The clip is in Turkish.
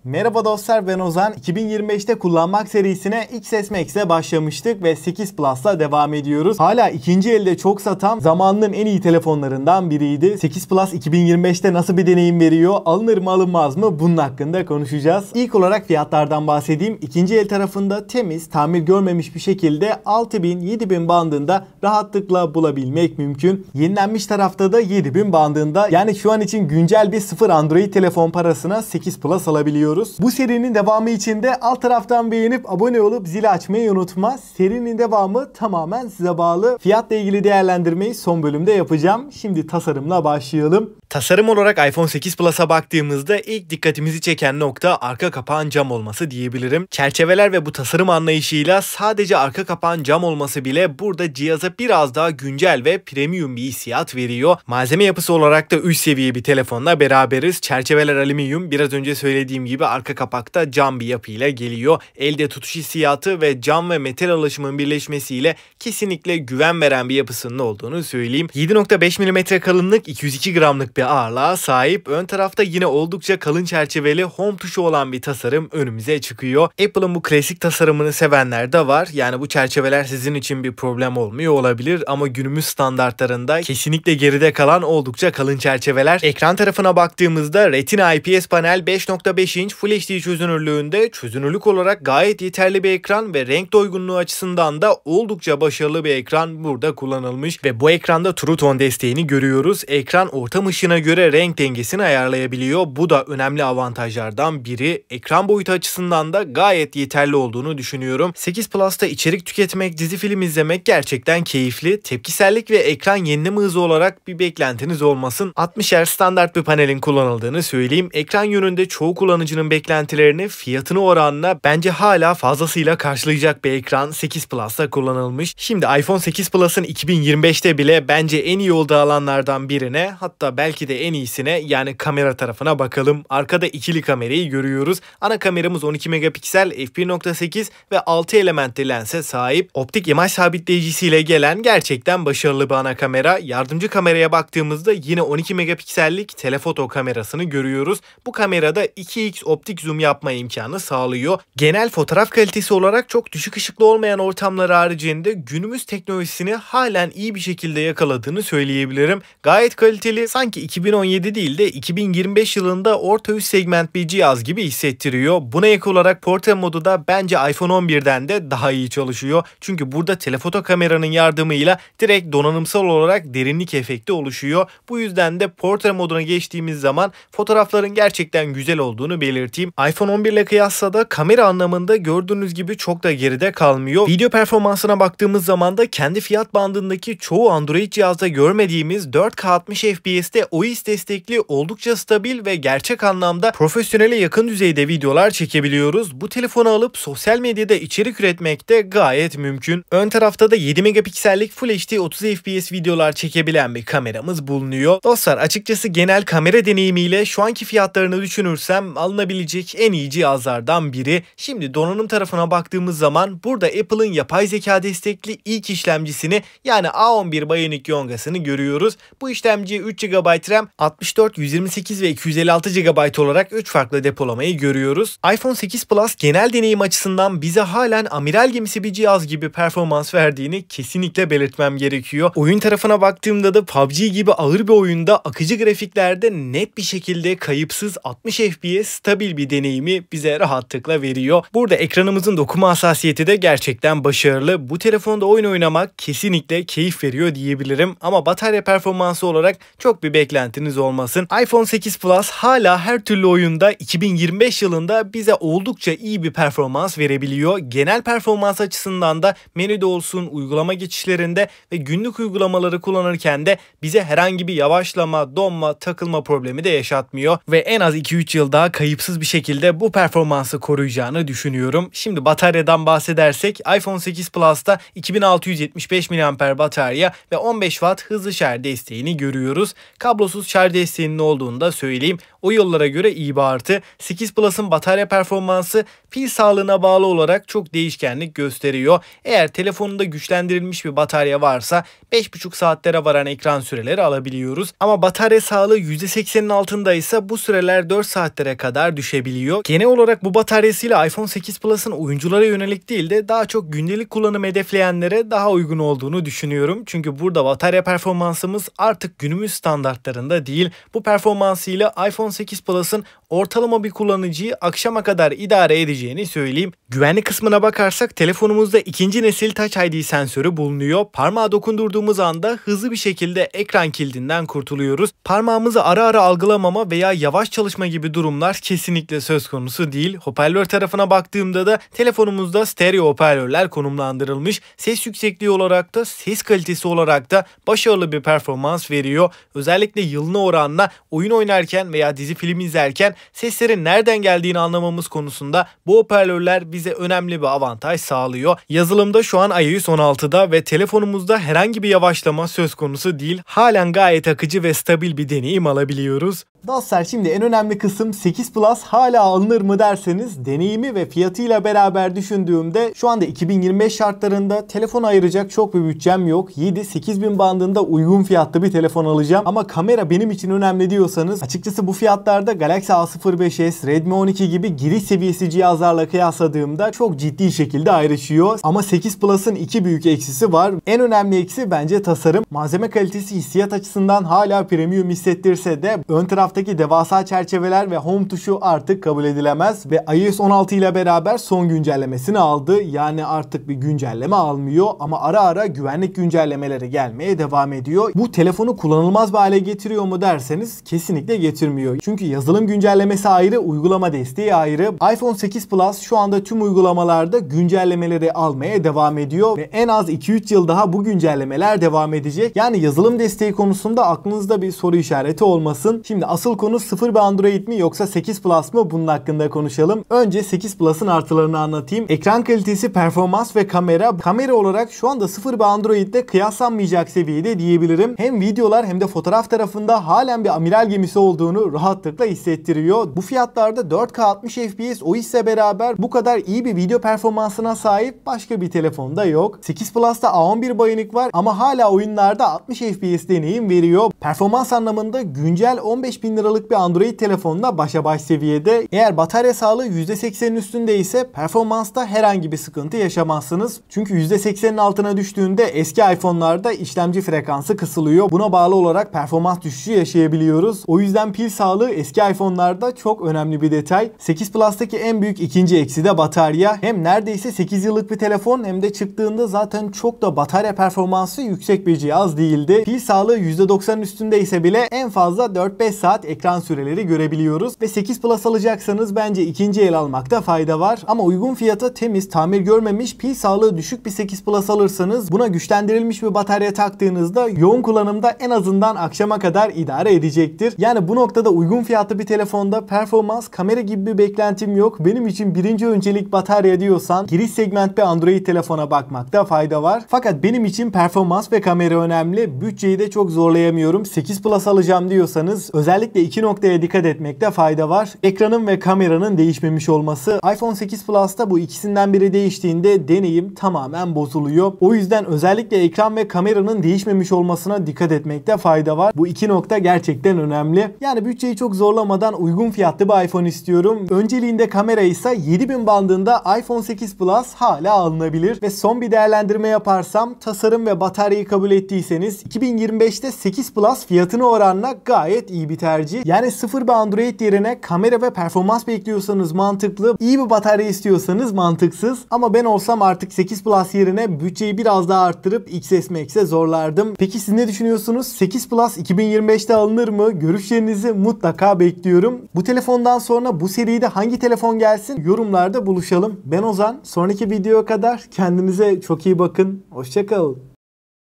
Merhaba dostlar, ben Ozan. 2025'te kullanmak serisine XS Max'e başlamıştık ve 8 Plus'la devam ediyoruz. Hala ikinci elde çok satan, zamanının en iyi telefonlarından biriydi. 8 Plus 2025'te nasıl bir deneyim veriyor? Alınır mı alınmaz mı? Bunun hakkında konuşacağız. İlk olarak fiyatlardan bahsedeyim. İkinci el tarafında temiz, tamir görmemiş bir şekilde 6000-7000 bandında rahatlıkla bulabilmek mümkün. Yenilenmiş tarafta da 7000 bandında. Yani şu an için güncel bir sıfır Android telefon parasına 8 Plus alabiliyoruz. Bu serinin devamı için de alt taraftan beğenip abone olup zili açmayı unutma. Serinin devamı tamamen size bağlı. Fiyatla ilgili değerlendirmeyi son bölümde yapacağım. Şimdi tasarımla başlayalım. Tasarım olarak iPhone 8 Plus'a baktığımızda ilk dikkatimizi çeken nokta arka kapağın cam olması diyebilirim. Çerçeveler ve bu tasarım anlayışıyla sadece arka kapağın cam olması bile burada cihaza biraz daha güncel ve premium bir hissiyat veriyor. Malzeme yapısı olarak da üst seviye bir telefonla beraberiz. Çerçeveler alüminyum, biraz önce söylediğim gibi arka kapakta cam bir yapıyla geliyor. Elde tutuş hissiyatı ve cam ve metal alaşımın birleşmesiyle kesinlikle güven veren bir yapısının olduğunu söyleyeyim. 7.5 mm kalınlık, 202 gramlık bir ağırlığa sahip. Ön tarafta yine oldukça kalın çerçeveli home tuşu olan bir tasarım önümüze çıkıyor. Apple'ın bu klasik tasarımını sevenler de var. Yani bu çerçeveler sizin için bir problem olmuyor olabilir ama günümüz standartlarında kesinlikle geride kalan oldukça kalın çerçeveler. Ekran tarafına baktığımızda Retina IPS panel 5.5 inç Full HD çözünürlüğünde, çözünürlük olarak gayet yeterli bir ekran ve renk doygunluğu açısından da oldukça başarılı bir ekran burada kullanılmış ve bu ekranda True Tone desteğini görüyoruz. Ekran ortam ışığına göre renk dengesini ayarlayabiliyor. Bu da önemli avantajlardan biri. Ekran boyutu açısından da gayet yeterli olduğunu düşünüyorum. 8 Plus'ta içerik tüketmek, dizi film izlemek gerçekten keyifli. Tepkisellik ve ekran yenileme hızı olarak bir beklentiniz olmasın. 60 Hz standart bir panelin kullanıldığını söyleyeyim. Ekran yönünde çoğu kullanıcının beklentilerini fiyatını oranla bence hala fazlasıyla karşılayacak bir ekran 8 Plus'ta kullanılmış. Şimdi iPhone 8 Plus'ın 2025'te bile bence en iyi olduğu alanlardan birine, hatta belki de en iyisine, yani kamera tarafına bakalım. Arkada ikili kamerayı görüyoruz. Ana kameramız 12 megapiksel, f1.8 ve 6 elementli lense sahip. Optik imaj sabitleyicisiyle gelen gerçekten başarılı bir ana kamera. Yardımcı kameraya baktığımızda yine 12 megapiksellik telefoto kamerasını görüyoruz. Bu kamerada 2x optik zoom yapma imkanı sağlıyor. Genel fotoğraf kalitesi olarak çok düşük ışıklı olmayan ortamlar haricinde günümüz teknolojisini halen iyi bir şekilde yakaladığını söyleyebilirim. Gayet kaliteli, sanki 2017 değil de 2025 yılında orta üst segment bir cihaz gibi hissettiriyor. Buna ek olarak portre modu da bence iPhone 11'den de daha iyi çalışıyor. Çünkü burada telefoto kameranın yardımıyla direkt donanımsal olarak derinlik efekti oluşuyor. Bu yüzden de portre moduna geçtiğimiz zaman fotoğrafların gerçekten güzel olduğunu belirteyim. iPhone 11 ile kıyasla da kamera anlamında gördüğünüz gibi çok da geride kalmıyor. Video performansına baktığımız zaman da kendi fiyat bandındaki çoğu Android cihazda görmediğimiz 4K 60 FPS'te OIS destekli oldukça stabil ve gerçek anlamda profesyonele yakın düzeyde videolar çekebiliyoruz. Bu telefonu alıp sosyal medyada içerik üretmek de gayet mümkün. Ön tarafta da 7 megapiksellik Full HD 30 FPS videolar çekebilen bir kameramız bulunuyor. Dostlar, açıkçası genel kamera deneyimiyle şu anki fiyatlarını düşünürsem alınabilecek en iyi cihazlardan biri. Şimdi donanım tarafına baktığımız zaman burada Apple'ın yapay zeka destekli ilk işlemcisini, yani A11 Bionic Yonga'sını görüyoruz. Bu işlemci 3 GB RAM, 64, 128 ve 256 GB olarak 3 farklı depolamayı görüyoruz. iPhone 8 Plus genel deneyim açısından bize halen amiral gemisi bir cihaz gibi performans verdiğini kesinlikle belirtmem gerekiyor. Oyun tarafına baktığımda da PUBG gibi ağır bir oyunda akıcı grafiklerde net bir şekilde kayıpsız 60 FPS stabil bir deneyimi bize rahatlıkla veriyor. Burada ekranımızın dokuma hassasiyeti de gerçekten başarılı. Bu telefonda oyun oynamak kesinlikle keyif veriyor diyebilirim ama batarya performansı olarak çok bir beklentiniz olmasın. iPhone 8 Plus hala her türlü oyunda 2025 yılında bize oldukça iyi bir performans verebiliyor. Genel performans açısından da menüde olsun, uygulama geçişlerinde ve günlük uygulamaları kullanırken de bize herhangi bir yavaşlama, donma, takılma problemi de yaşatmıyor ve en az 2-3 yıl daha kayıpsız bir şekilde bu performansı koruyacağını düşünüyorum. Şimdi bataryadan bahsedersek iPhone 8 Plus'ta 2675 mAh batarya ve 15 Watt hızlı şarj desteğini görüyoruz. Kablosuz şarj desteğinin olduğunu da söyleyeyim. o yıllara göre iyi bir artı. 8 Plus'ın batarya performansı pil sağlığına bağlı olarak çok değişkenlik gösteriyor. Eğer telefonunda güçlendirilmiş bir batarya varsa 5,5 saatlere varan ekran süreleri alabiliyoruz. Ama batarya sağlığı %80'in altındaysa bu süreler 4 saatlere kadar düşebiliyor. Genel olarak bu bataryasıyla iPhone 8 Plus'ın oyunculara yönelik değil de daha çok gündelik kullanım hedefleyenlere daha uygun olduğunu düşünüyorum. Çünkü burada batarya performansımız artık günümüz standartlarında değil. Bu performansıyla iPhone 8 Plus'ın ortalama bir kullanıcıyı akşama kadar idare edeceğini söyleyeyim. Güvenlik kısmına bakarsak telefonumuzda ikinci nesil Touch ID sensörü bulunuyor. Parmağa dokundurduğumuz anda hızlı bir şekilde ekran kildinden kurtuluyoruz. Parmağımızı ara ara algılamama veya yavaş çalışma gibi durumlar kesinlikle söz konusu değil. Hoparlör tarafına baktığımda da telefonumuzda stereo hoparlörler konumlandırılmış. Ses yüksekliği olarak da ses kalitesi olarak da başarılı bir performans veriyor. Özellikle yılına oranla oyun oynarken veya dizi film izlerken seslerin nereden geldiğini anlamamız konusunda bu hoparlörler bize önemli bir avantaj sağlıyor. Yazılımda şu an iOS 16'da ve telefonumuzda herhangi bir yavaşlama söz konusu değil. Halen gayet akıcı ve stabil bir deneyim alabiliyoruz. Dostlar, şimdi en önemli kısım 8 Plus hala alınır mı derseniz, deneyimi ve fiyatıyla beraber düşündüğümde şu anda 2025 şartlarında telefon ayıracak çok bir bütçem yok. 7-8 bin bandında uygun fiyatlı bir telefon alacağım. Ama kamera benim için önemli diyorsanız açıkçası bu fiyatlarda Galaxy A05s, Redmi 12 gibi giriş seviyesi cihazlarla kıyasladığımda çok ciddi şekilde ayrışıyor. Ama 8 Plus'ın iki büyük eksisi var. En önemli eksi bence tasarım. Malzeme kalitesi hissiyat açısından hala premium hissettirse de ön taraftaki devasa çerçeveler ve home tuşu artık kabul edilemez ve iOS 16 ile beraber son güncellemesini aldı. Yani artık bir güncelleme almıyor ama ara ara güvenlik güncellemeleri gelmeye devam ediyor. Bu telefonu kullanılmaz bir hale getiriyor mu derseniz kesinlikle getirmiyor. Çünkü yazılım güncellemesi ayrı, uygulama desteği ayrı. iPhone 8 Plus şu anda tüm uygulamalarda güncellemeleri almaya devam ediyor ve en az 2-3 yıl daha bu güncellemeler devam edecek. Yani yazılım desteği konusunda aklınızda bir soru işareti olmasın. Şimdi asıl konu sıfır bir Android mi yoksa 8 Plus mu? Bunun hakkında konuşalım. Önce 8 Plus'ın artılarını anlatayım. Ekran kalitesi, performans ve kamera. Kamera olarak şu anda sıfır bir Android ile kıyaslanmayacak seviyede diyebilirim. Hem videolar hem de fotoğraf tarafında halen bir amiral gemisi olduğunu rahatlıkla hissettiriyor. Bu fiyatlarda 4K 60 FPS o hisse beraber bu kadar iyi bir video performansına sahip başka bir telefonda yok. 8 Plus'ta A11 Bionic var ama hala oyunlarda 60 FPS deneyim veriyor. Performans anlamında güncel 15.000 liralık bir Android telefonla başa baş seviyede. Eğer batarya sağlığı %80'in üstünde ise performansta herhangi bir sıkıntı yaşamazsınız. Çünkü %80'in altına düştüğünde eski iPhone'larda işlemci frekansı kısılıyor. Buna bağlı olarak performans düşüşü yaşayabiliyoruz. O yüzden pil sağlığı eski iPhone'larda çok önemli bir detay. 8 Plus'taki en büyük ikinci eksi de batarya. Hem neredeyse 8 yıllık bir telefon hem de çıktığında zaten çok da batarya performansı yüksek bir cihaz değildi. Pil sağlığı %90'ın üstündeyse bile en fazla 4-5 saat ekran süreleri görebiliyoruz. Ve 8 Plus alacaksanız bence ikinci el almakta fayda var. Ama uygun fiyata temiz, tamir görmemiş, pil sağlığı düşük bir 8 Plus alırsanız buna güçlendirilmiş bir batarya taktığınızda yoğun kullanımda en azından akşama kadar idare edecektir. Yani bu noktada uygun fiyatlı bir telefonda performans, kamera gibi bir beklentim yok. Benim için birinci öncelik batarya diyorsan giriş segment bir Android telefona bakmakta fayda var. Fakat benim için performans ve kamera önemli. Bütçeyi de çok zorlayamıyorum. 8 Plus alacağım diyorsanız özellikle iki noktaya dikkat etmekte fayda var. Ekranın ve kameranın değişmemiş olması. iPhone 8 Plus'ta bu ikisinden biri değiştiğinde deneyim tamamen bozuluyor. O yüzden özellikle ekran ve kameranın değişmemiş olmasına dikkat etmekte fayda var. Bu iki nokta gerçekten önemli. Yani bütçeyi çok zorlamadan uygun fiyatlı bir iPhone istiyorum. Önceliğinde kamera ise 7000 bandında iPhone 8 Plus hala alınabilir. Ve son bir değerlendirme yaparsam tasarım ve bataryayı kabul ettiyseniz 2025'te 8 Plus fiyatına oranla gayet iyi bir tercih. Yani sıfır bir Android yerine kamera ve performans bekliyorsanız mantıklı. İyi bir batarya istiyorsanız mantıksız. Ama ben olsam artık 8 Plus yerine bütçeyi biraz daha arttırıp XS Max'e zorlardım. Peki siz ne düşünüyorsunuz? 8 Plus 2025'te alınır mı? Görüşlerinizi mutlaka bekliyorum. Bu telefondan sonra bu seride hangi telefon gelsin? Yorumlarda buluşalım. Ben Ozan. Sonraki videoya kadar kendinize çok iyi bakın. Hoşça kalın.